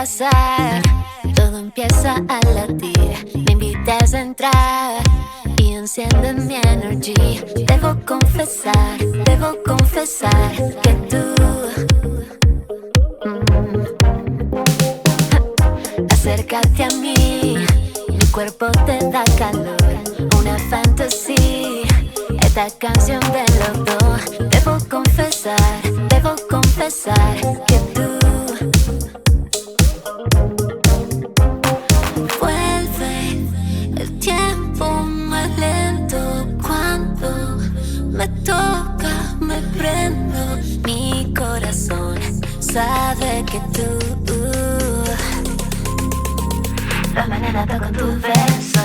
pasar, todo empieza a latir. Me invitas a entrar y enciendes mi energy. Debo confesar que tú acércate a mí, mi cuerpo te da calor, una fantasía, esta canción de los dos. Debo confesar que tú vuelve el tiempo más lento. Cuando me toca, me prendo, mi corazón sabe que tú la mañana toco tu beso.